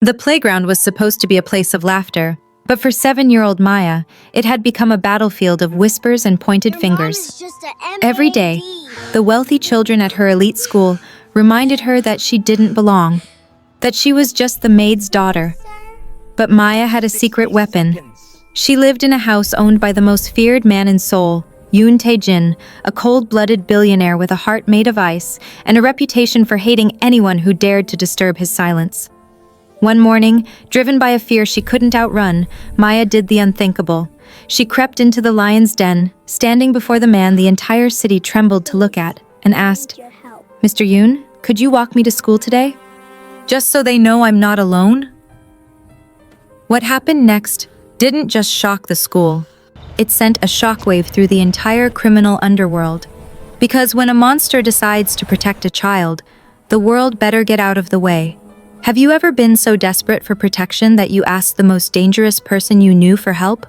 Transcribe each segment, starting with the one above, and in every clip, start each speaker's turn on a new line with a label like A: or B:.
A: The playground was supposed to be a place of laughter, but for 7-year-old Maya, it had become a battlefield of whispers and pointed fingers. Every day, the wealthy children at her elite school reminded her that she didn't belong, that she was just the maid's daughter. But Maya had a secret weapon. She lived in a house owned by the most feared man in Seoul, Yoon Tae-jin, a cold-blooded billionaire with a heart made of ice and a reputation for hating anyone who dared to disturb his silence. One morning, driven by a fear she couldn't outrun, Maya did the unthinkable. She crept into the lion's den, standing before the man the entire city trembled to look at, and asked, "Mr. Yoon, could you walk me to school today? Just so they know I'm not alone?" What happened next didn't just shock the school. It sent a shockwave through the entire criminal underworld. Because when a monster decides to protect a child, the world better get out of the way. Have you ever been so desperate for protection that you asked the most dangerous person you knew for help?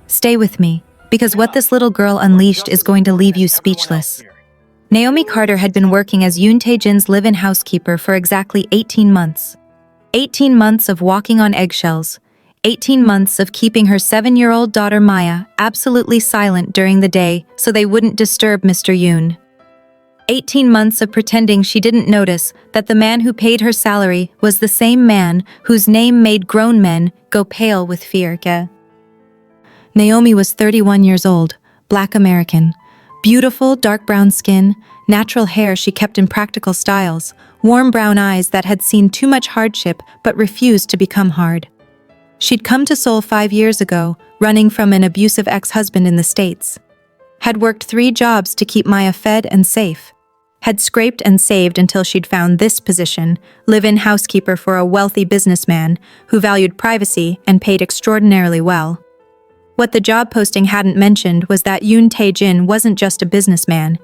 A: Stay with me, because what this little girl unleashed is going to leave you speechless. Naomi Carter had been working as Yoon Tae-jin's live-in housekeeper for exactly 18 months. 18 months of walking on eggshells. 18 months of keeping her 7-year-old daughter Maya absolutely silent during the day so they wouldn't disturb Mr. Yoon. 18 months of pretending she didn't notice that the man who paid her salary was the same man whose name made grown men go pale with fear. Naomi was 31 years old, Black American. Beautiful, dark brown skin, natural hair she kept in practical styles, warm brown eyes that had seen too much hardship but refused to become hard. She'd come to Seoul 5 years ago, running from an abusive ex-husband in the States. Had worked 3 jobs to keep Maya fed and safe. Had scraped and saved until she'd found this position, live-in housekeeper for a wealthy businessman who valued privacy and paid extraordinarily well. What the job posting hadn't mentioned was that Yoon Tae-jin wasn't just a businessman.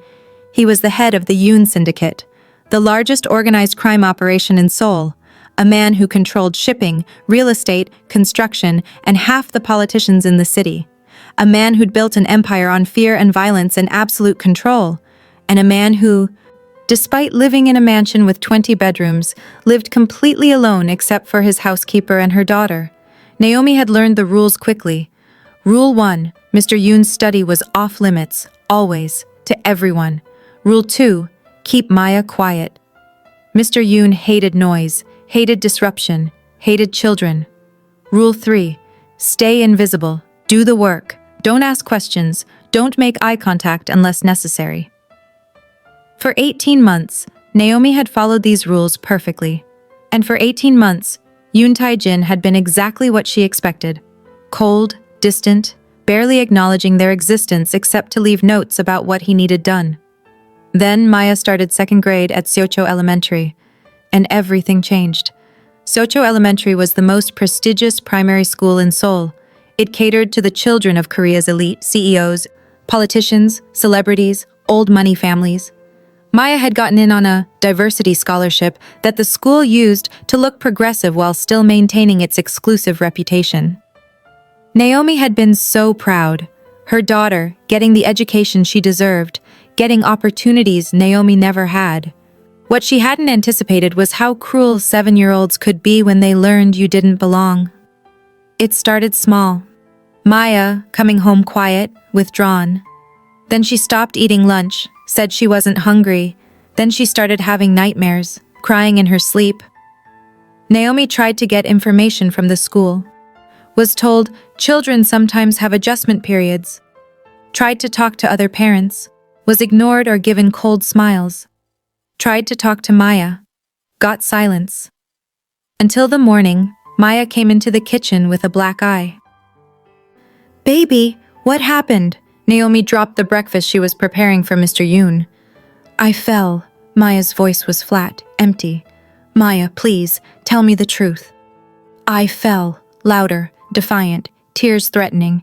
A: He was the head of the Yoon Syndicate, the largest organized crime operation in Seoul, a man who controlled shipping, real estate, construction, and half the politicians in the city. A man who'd built an empire on fear and violence and absolute control. And a man who, despite living in a mansion with 20 bedrooms, lived completely alone except for his housekeeper and her daughter. Naomi had learned the rules quickly. Rule 1, Mr. Yoon's study was off limits, always, to everyone. Rule 2, keep Maya quiet. Mr. Yoon hated noise, hated disruption, hated children. Rule 3, stay invisible, do the work, don't ask questions, don't make eye contact unless necessary. For 18 months, Naomi had followed these rules perfectly. And for 18 months, Yoon Tae-jin had been exactly what she expected. Cold, distant, barely acknowledging their existence except to leave notes about what he needed done. Then Maya started 2nd grade at Seocho Elementary, and everything changed. Seocho Elementary was the most prestigious primary school in Seoul. It catered to the children of Korea's elite CEOs, politicians, celebrities, old money families. Maya had gotten in on a diversity scholarship that the school used to look progressive while still maintaining its exclusive reputation. Naomi had been so proud. Her daughter, getting the education she deserved, getting opportunities Naomi never had. What she hadn't anticipated was how cruel 7-year-olds could be when they learned you didn't belong. It started small. Maya, coming home quiet, withdrawn. Then she stopped eating lunch, said she wasn't hungry. Then she started having nightmares, crying in her sleep. Naomi tried to get information from the school. Was told children sometimes have adjustment periods. Tried to talk to other parents. Was ignored or given cold smiles. Tried to talk to Maya. Got silence. Until the morning, Maya came into the kitchen with a black eye. "Baby, what happened?" Naomi dropped the breakfast she was preparing for Mr. Yoon. "I fell." Maya's voice was flat, empty. "Maya, please, tell me the truth." "I fell." Louder, defiant, tears threatening.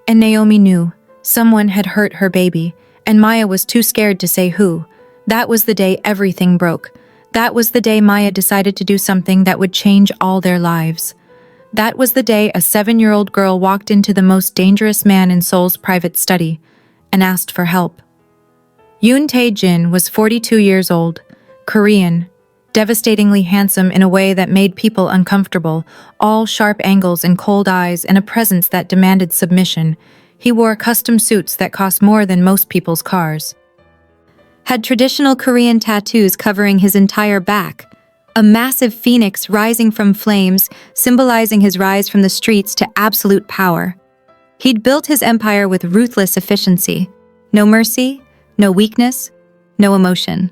A: And Naomi knew. Someone had hurt her baby, and Maya was too scared to say who. That was the day everything broke. That was the day Maya decided to do something that would change all their lives. That was the day a 7-year-old girl walked into the most dangerous man in Seoul's private study and asked for help. Yoon Tae-jin was 42 years old, Korean, devastatingly handsome in a way that made people uncomfortable, all sharp angles and cold eyes and a presence that demanded submission. He wore custom suits that cost more than most people's cars. Had traditional Korean tattoos covering his entire back, a massive phoenix rising from flames, symbolizing his rise from the streets to absolute power. He'd built his empire with ruthless efficiency. No mercy, no weakness, no emotion.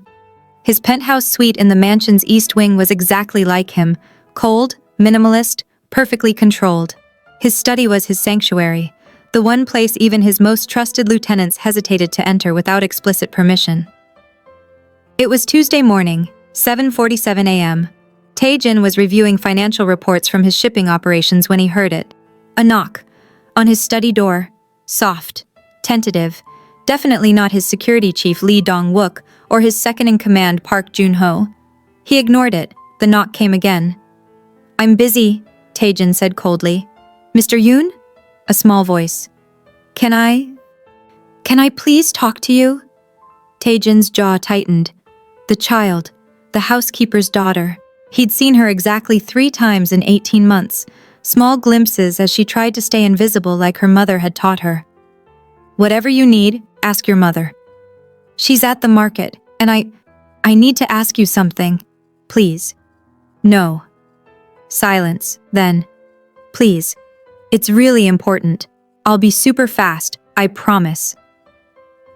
A: His penthouse suite in the mansion's east wing was exactly like him, cold, minimalist, perfectly controlled. His study was his sanctuary, the one place even his most trusted lieutenants hesitated to enter without explicit permission. It was Tuesday morning, 7:47 a.m. Tae-jin was reviewing financial reports from his shipping operations when he heard it. A knock. On his study door. Soft. Tentative. Definitely not his security chief Lee Dong-wook or his second-in-command Park Jun-ho. He ignored it. The knock came again. "I'm busy," Tae-jin said coldly. "Mr. Yoon?" A small voice. Can I please talk to you?" Tae-jin's jaw tightened. The child. The housekeeper's daughter. He'd seen her exactly 3 times in 18 months, small glimpses as she tried to stay invisible like her mother had taught her. "Whatever you need, ask your mother. She's at the market, and I need to ask you something. Please." "No." Silence, then. "Please. It's really important. I'll be super fast, I promise."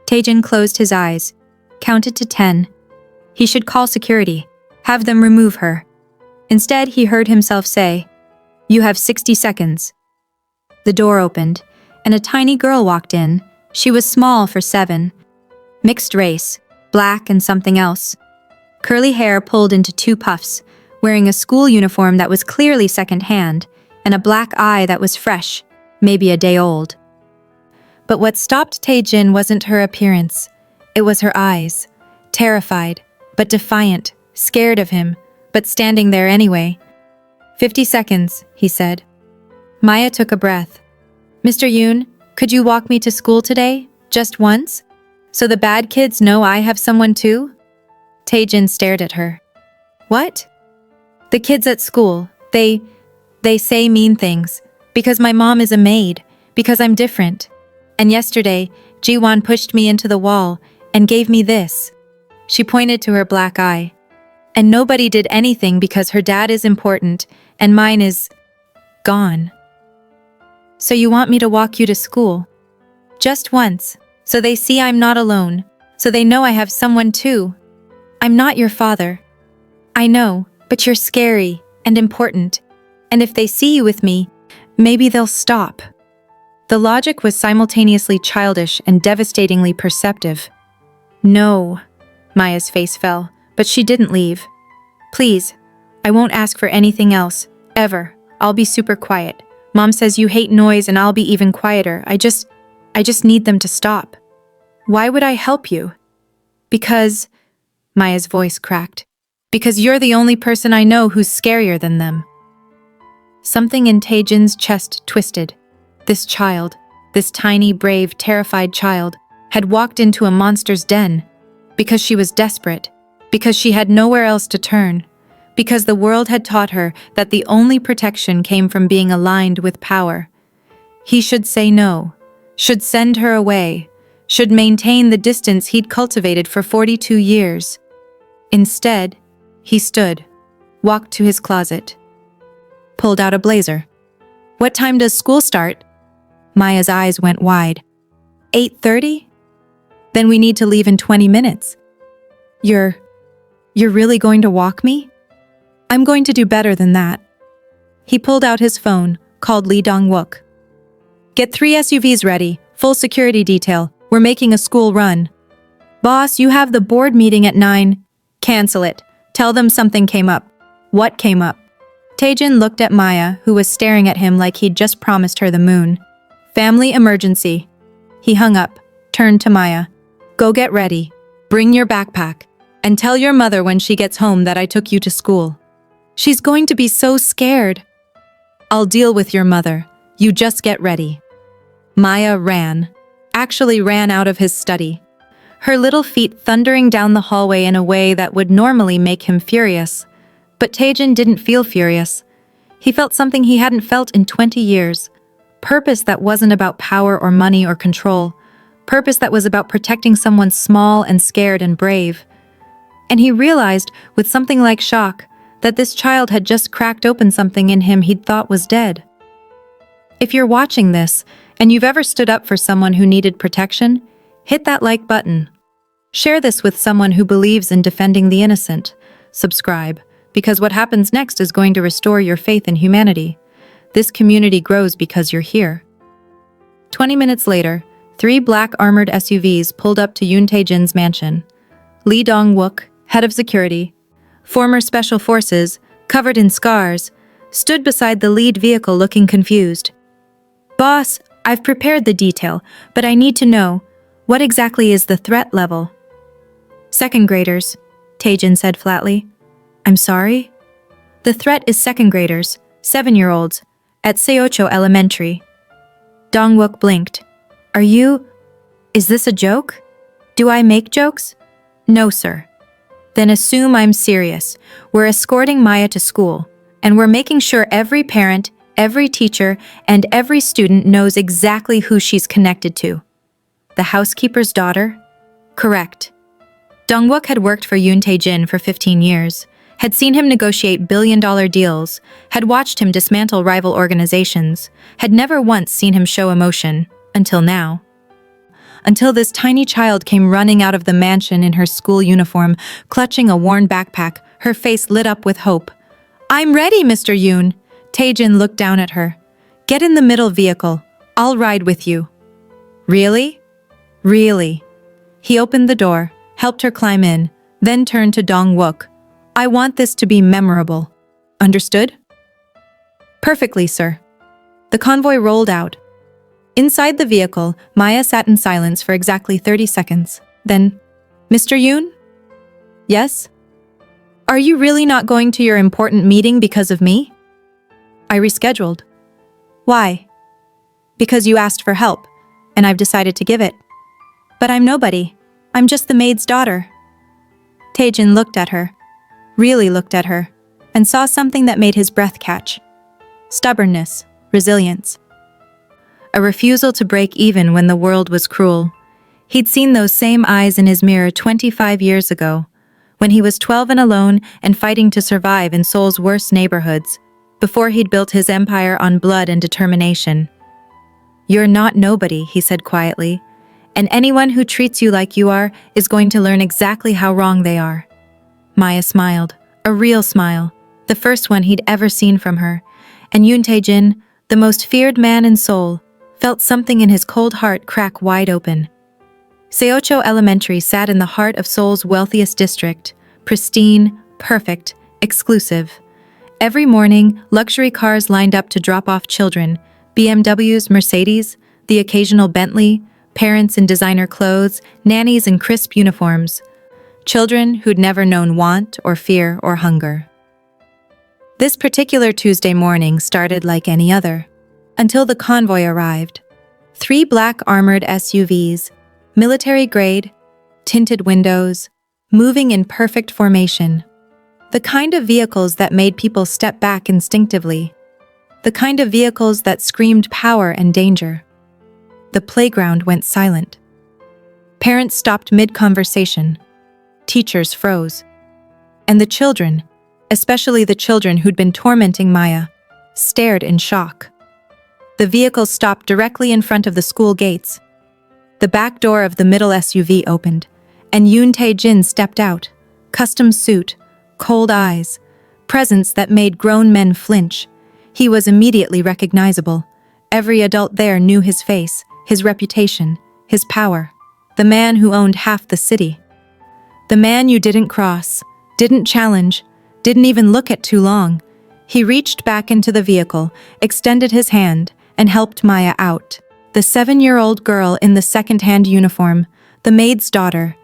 A: Tae-jin closed his eyes, counted to 10. He should call security, have them remove her. Instead, he heard himself say, "You have 60 seconds." The door opened, and a tiny girl walked in. She was small for 7. Mixed race, black and something else. Curly hair pulled into 2 puffs, wearing a school uniform that was clearly second-hand, and a black eye that was fresh, maybe a day old. But what stopped Tae-jin wasn't her appearance. It was her eyes, terrified, but defiant, scared of him, but standing there anyway. 50 seconds, he said. Maya took a breath. "Mr. Yoon, could you walk me to school today, just once? So the bad kids know I have someone too?" Tae-jin stared at her. "What?" "The kids at school, they say mean things, because my mom is a maid, because I'm different. And yesterday, Ji-won pushed me into the wall and gave me this." She pointed to her black eye. "And nobody did anything because her dad is important and mine is gone. So you want me to walk you to school? Just once, so they see I'm not alone, so they know I have someone too. I'm not your father. I know, but you're scary and important. And if they see you with me, maybe they'll stop." The logic was simultaneously childish and devastatingly perceptive. "No." Maya's face fell, but she didn't leave. "Please, I won't ask for anything else, ever. I'll be super quiet. Mom says you hate noise and I'll be even quieter. I just need them to stop." "Why would I help you?" "Because," Maya's voice cracked, "because you're the only person I know who's scarier than them." Something in Tae-jin's chest twisted. This child, this tiny, brave, terrified child, had walked into a monster's den. Because she was desperate. Because she had nowhere else to turn. Because the world had taught her that the only protection came from being aligned with power. He should say no. Should send her away. Should maintain the distance he'd cultivated for 42 years. Instead, he stood, walked to his closet, pulled out a blazer. "What time does school start?" Maya's eyes went wide. 8:30? Then we need to leave in 20 minutes. You're really going to walk me? I'm going to do better than that." He pulled out his phone, called Lee Dong-wook. "Get 3 SUVs ready, full security detail. We're making a school run." "Boss, you have the board meeting at 9. Cancel it. Tell them something came up." "What came up?" Tae-jin looked at Maya, who was staring at him like he'd just promised her the moon. "Family emergency." He hung up, turned to Maya. "Go get ready. Bring your backpack. And tell your mother when she gets home that I took you to school. She's going to be so scared." "I'll deal with your mother. You just get ready." Maya ran. Actually ran out of his study. her little feet thundering down the hallway in a way that would normally make him furious. But Taejin didn't feel furious. He felt something he hadn't felt in 20 years. Purpose that wasn't about power or money or control. Purpose that was about protecting someone small and scared and brave. And he realized, with something like shock, that this child had just cracked open something in him he'd thought was dead. If you're watching this, and you've ever stood up for someone who needed protection, hit that like button. Share this with someone who believes in defending the innocent. Subscribe, because what happens next is going to restore your faith in humanity. This community grows because you're here. 20 minutes later, 3 black armored SUVs pulled up to Yoon Tae-jin's mansion. Lee Dong-wook, head of security, former special forces, covered in scars, stood beside the lead vehicle looking confused. "Boss, I've prepared the detail, but I need to know, what exactly is the threat level?" "Second graders," Taejin said flatly. "I'm sorry?" "The threat is second graders, 7-year-olds, at Seocho Elementary." Dong-wook blinked. Is this a joke? Do I make jokes?" "No, sir." "Then assume I'm serious. We're escorting Maya to school, and we're making sure every parent, every teacher, and every student knows exactly who she's connected to." "The housekeeper's daughter?" "Correct." Dong-wook had worked for Yoon Tae-jin for 15 years, had seen him negotiate billion-dollar deals, had watched him dismantle rival organizations, had never once seen him show emotion, until now. Until this tiny child came running out of the mansion in her school uniform, clutching a worn backpack, her face lit up with hope. "I'm ready, Mr. Yoon." Taejin looked down at her. "Get in the middle vehicle. I'll ride with you." "Really?" "Really." He opened the door, helped her climb in, then turned to Dong-wook. "I want this to be memorable. Understood?" "Perfectly, sir." The convoy rolled out. Inside the vehicle, Maya sat in silence for exactly 30 seconds. Then, "Mr. Yoon?" "Yes?" "Are you really not going to your important meeting because of me?" "I rescheduled." "Why?" "Because you asked for help, and I've decided to give it." "But I'm nobody. I'm just the maid's daughter." Taejin looked at her, really looked at her, and saw something that made his breath catch. Stubbornness, resilience. A refusal to break even when the world was cruel. He'd seen those same eyes in his mirror 25 years ago, when he was 12 and alone and fighting to survive in Seoul's worst neighborhoods, before he'd built his empire on blood and determination. "You're not nobody," he said quietly, "and anyone who treats you like you are is going to learn exactly how wrong they are." Maya smiled, a real smile, the first one he'd ever seen from her, and Yoon Tae-jin, the most feared man in Seoul, felt something in his cold heart crack wide open. Seocho Elementary sat in the heart of Seoul's wealthiest district, pristine, perfect, exclusive. Every morning, luxury cars lined up to drop off children, BMWs, Mercedes, the occasional Bentley, parents in designer clothes, nannies in crisp uniforms. Children who'd never known want or fear or hunger. This particular Tuesday morning started like any other, until the convoy arrived. 3 black armored SUVs, military-grade, tinted windows, moving in perfect formation. The kind of vehicles that made people step back instinctively. The kind of vehicles that screamed power and danger. The playground went silent. Parents stopped mid-conversation. Teachers froze. And the children, especially the children who'd been tormenting Maya, stared in shock. The vehicle stopped directly in front of the school gates. The back door of the middle SUV opened, and Yoon Tae-jin stepped out, custom suit, cold eyes, presence that made grown men flinch. He was immediately recognizable. Every adult there knew his face, his reputation, his power. The man who owned half the city. The man you didn't cross, didn't challenge, didn't even look at too long. He reached back into the vehicle, extended his hand, and helped Maya out. The 7-year-old girl in the second-hand uniform, the maid's daughter,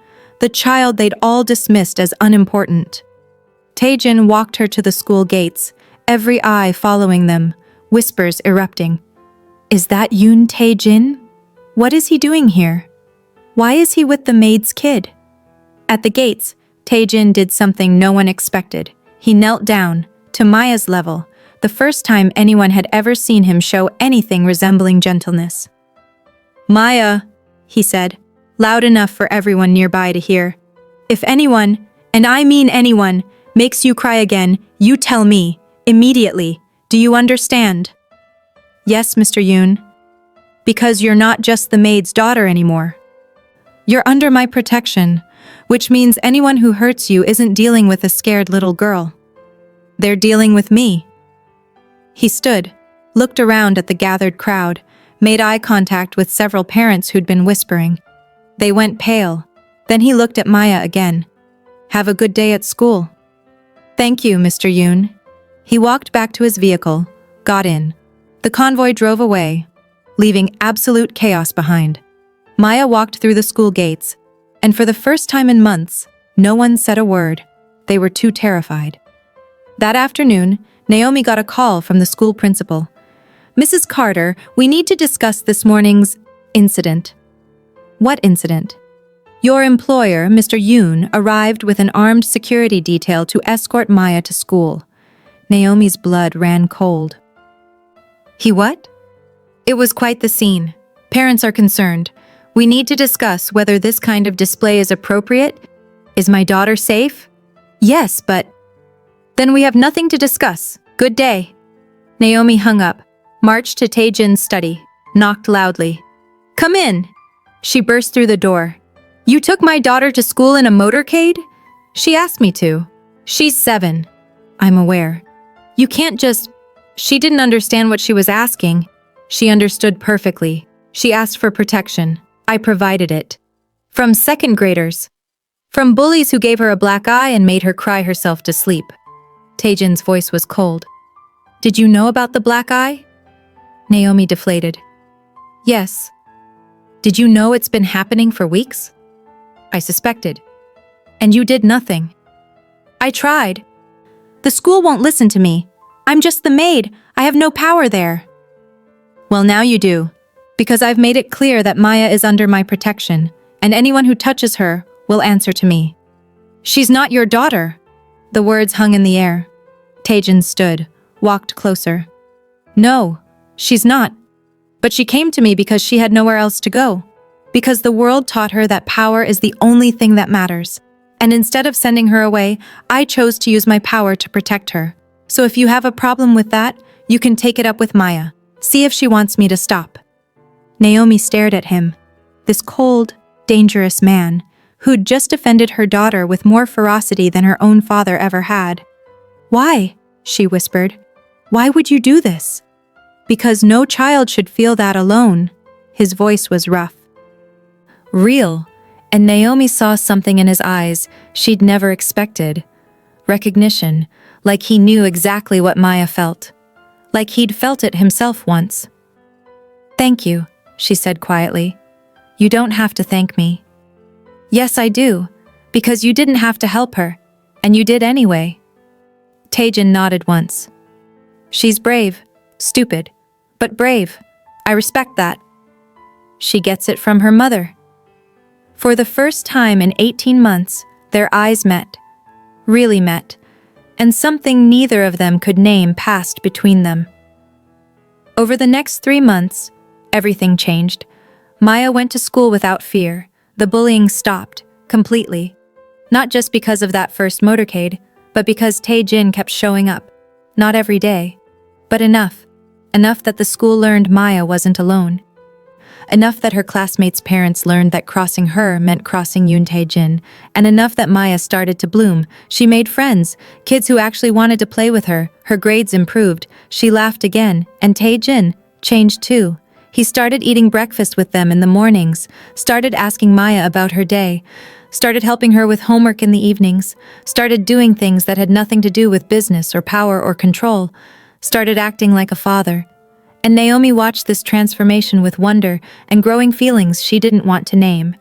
A: the child they'd all dismissed as unimportant. Taejin walked her to the school gates, every eye following them, whispers erupting. "Is that Yoon Tae-jin? What is he doing here? Why is he with the maid's kid? At the gates, Taejin did something no one expected. He knelt down, to Maya's level, the first time anyone had ever seen him show anything resembling gentleness. "Maya," he said, loud enough for everyone nearby to hear. "If anyone, and I mean anyone, makes you cry again, you tell me, immediately. Do you understand?" "Yes, Mr. Yoon. Because you're not just the maid's daughter anymore. You're under my protection, which means anyone who hurts you isn't dealing with a scared little girl. They're dealing with me." He stood, looked around at the gathered crowd, made eye contact with several parents who'd been whispering. They went pale. Then he looked at Maya again. "Have a good day at school." "Thank you, Mr. Yoon." He walked back to his vehicle, got in. The convoy drove away, leaving absolute chaos behind. Maya walked through the school gates, and for the first time in months, no one said a word. They were too terrified. That afternoon, Naomi got a call from the school principal. "Mrs. Carter, we need to discuss this morning's incident." "What incident?" "Your employer, Mr. Yoon, arrived with an armed security detail to escort Maya to school." Naomi's blood ran cold. "He what?" "It was quite the scene. Parents are concerned. We need to discuss whether this kind of display is appropriate. Is my daughter safe?" "Yes, but..." "Then we have nothing to discuss. Good day." Naomi hung up, marched to Taejin's study, knocked loudly. "Come in." She burst through the door. "You took my daughter to school in a motorcade?" "She asked me to. She's 7. "I'm aware. You can't just..." She didn't understand what she was asking. She understood perfectly. She asked for protection. I provided it. From second graders. From bullies who gave her a black eye and made her cry herself to sleep. Taejin's voice was cold. "Did you know about the black eye?" Naomi deflated. "Yes." "Did you know it's been happening for weeks?" "I suspected." "And you did nothing?" "I tried. The school won't listen to me. I'm just the maid. I have no power there." "Well, now you do. Because I've made it clear that Maya is under my protection, and anyone who touches her will answer to me." "She's not your daughter." The words hung in the air. Taejin stood, walked closer. "No, she's not. But she came to me because she had nowhere else to go. Because the world taught her that power is the only thing that matters. And instead of sending her away, I chose to use my power to protect her. So if you have a problem with that, you can take it up with Maya. See if she wants me to stop." Naomi stared at him. This cold, dangerous man, who'd just defended her daughter with more ferocity than her own father ever had. "Why?" she whispered. "Why would you do this?" "Because no child should feel that alone." His voice was rough. Real, and Naomi saw something in his eyes she'd never expected. Recognition, like he knew exactly what Maya felt. Like he'd felt it himself once. "Thank you," she said quietly. "You don't have to thank me." "Yes, I do, because you didn't have to help her, and you did anyway." Taejin nodded once. "She's brave, stupid, but brave. I respect that." "She gets it from her mother." For the first time in 18 months, their eyes met. Really met. And something neither of them could name passed between them. Over the next 3 months, everything changed. Maya went to school without fear. The bullying stopped, completely. Not just because of that first motorcade, but because Taejin kept showing up. Not every day, but enough. Enough that the school learned Maya wasn't alone. Enough that her classmates' parents learned that crossing her meant crossing Yoon Taejin, and enough that Maya started to bloom. She made friends, kids who actually wanted to play with her. Her grades improved. She laughed again, and Taejin changed too. He started eating breakfast with them in the mornings, started asking Maya about her day, started helping her with homework in the evenings, started doing things that had nothing to do with business or power or control, started acting like a father. And Naomi watched this transformation with wonder and growing feelings she didn't want to name,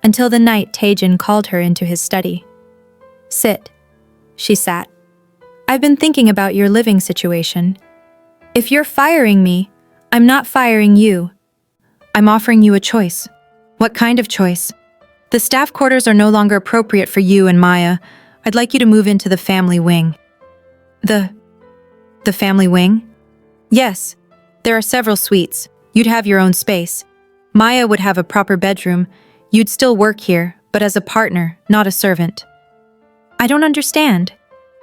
A: until the night Taejin called her into his study. "Sit." She sat. "I've been thinking about your living situation. If you're firing me, I'm not firing you. I'm offering you a choice." "What kind of choice?" The staff quarters are no longer appropriate for you and Maya. I'd like you to move into the family wing. The family wing? Yes. There are several suites. You'd have your own space. Maya would have a proper bedroom. You'd still work here, but as a partner, not a servant. I don't understand.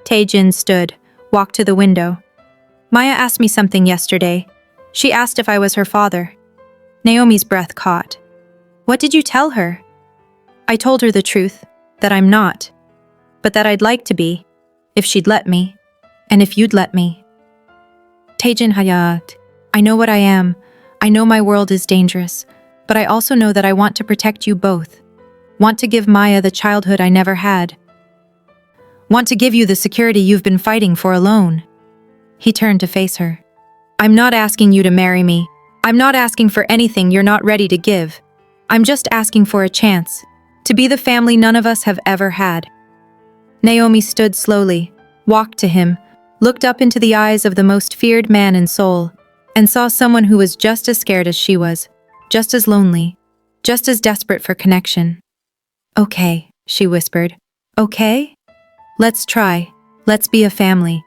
A: Tae-jin stood, walked to the window. Maya asked me something yesterday. She asked if I was her father. Naomi's breath caught. What did you tell her? I told her the truth, that I'm not, but that I'd like to be, if she'd let me, and if you'd let me. Tae-jin Hayat, I know what I am. I know my world is dangerous, but I also know that I want to protect you both. Want to give Maya the childhood I never had. Want to give you the security you've been fighting for alone. He turned to face her. I'm not asking you to marry me. I'm not asking for anything you're not ready to give. I'm just asking for a chance, to be the family none of us have ever had. Naomi stood slowly, walked to him, looked up into the eyes of the most feared man in Seoul, and saw someone who was just as scared as she was, just as lonely, just as desperate for connection. Okay, she whispered. Okay? Let's try. Let's be a family.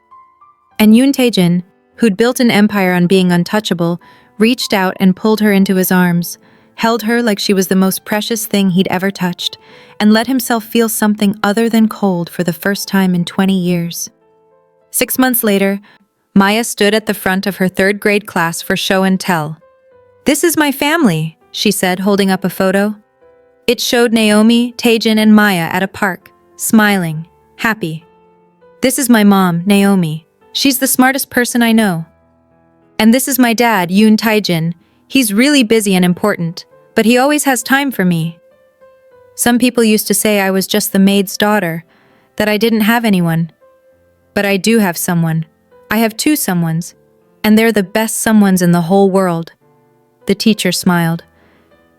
A: And Yoon Tae-jin, who'd built an empire on being untouchable, reached out and pulled her into his arms, held her like she was the most precious thing he'd ever touched, and let himself feel something other than cold for the first time in 20 years. 6 months later, Maya stood at the front of her third-grade class for show and tell. This is my family, she said, holding up a photo. It showed Naomi, Tae-jin, and Maya at a park, smiling, happy. This is my mom, Naomi. She's the smartest person I know. And this is my dad, Yoon Tae-jin. He's really busy and important, but he always has time for me. Some people used to say I was just the maid's daughter, that I didn't have anyone. But I do have someone. I have 2 someones, and they're the best someones in the whole world. The teacher smiled.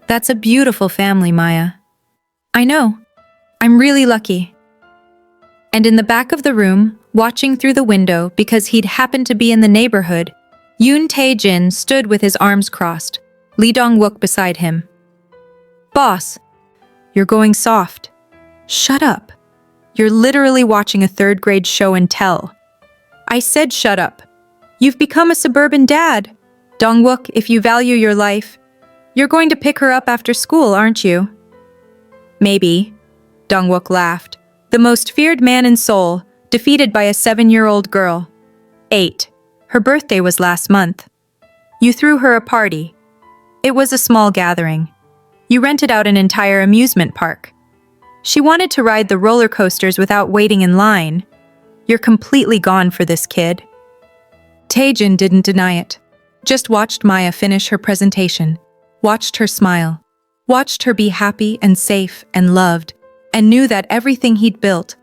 A: That's a beautiful family, Maya. I know. I'm really lucky. And in the back of the room, watching through the window because he'd happened to be in the neighborhood, Yoon Tae-jin stood with his arms crossed, Lee Dong-wook beside him. Boss, you're going soft. Shut up. You're literally watching a third-grade show and tell. I said shut up. You've become a suburban dad. Dong-wook, if you value your life, you're going to pick her up after school, aren't you? Maybe. Dong-wook laughed. The most feared man in Seoul, defeated by a 7-year-old girl. 8. Her birthday was last month. You threw her a party. It was a small gathering. You rented out an entire amusement park. She wanted to ride the roller coasters without waiting in line. You're completely gone for this kid. Tae-jin didn't deny it. Just watched Maya finish her presentation. Watched her smile. Watched her be happy and safe and loved, and knew that everything he'd built,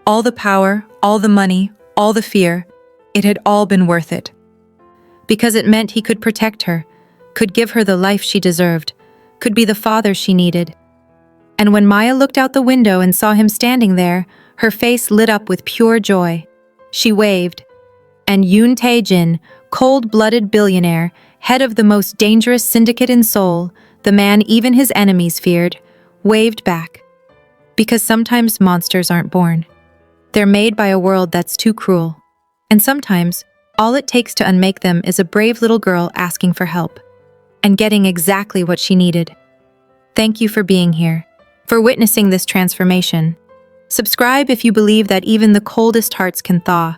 A: all the power, all the money, all the fear, it had all been worth it. Because it meant he could protect her, could give her the life she deserved, could be the father she needed. And when Maya looked out the window and saw him standing there, her face lit up with pure joy. She waved. And Yoon Tae-jin, cold-blooded billionaire, head of the most dangerous syndicate in Seoul, the man even his enemies feared, waved back. Because sometimes monsters aren't born. They're made by a world that's too cruel. And sometimes, all it takes to unmake them is a brave little girl asking for help. And getting exactly what she needed. Thank you for being here. For witnessing this transformation. Subscribe if you believe that even the coldest hearts can thaw.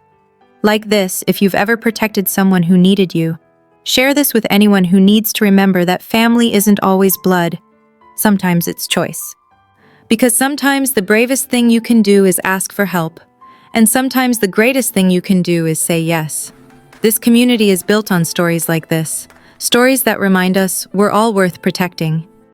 A: Like this if you've ever protected someone who needed you. Share this with anyone who needs to remember that family isn't always blood. Sometimes it's choice. Because sometimes the bravest thing you can do is ask for help. And sometimes the greatest thing you can do is say yes. This community is built on stories like this. Stories that remind us we're all worth protecting.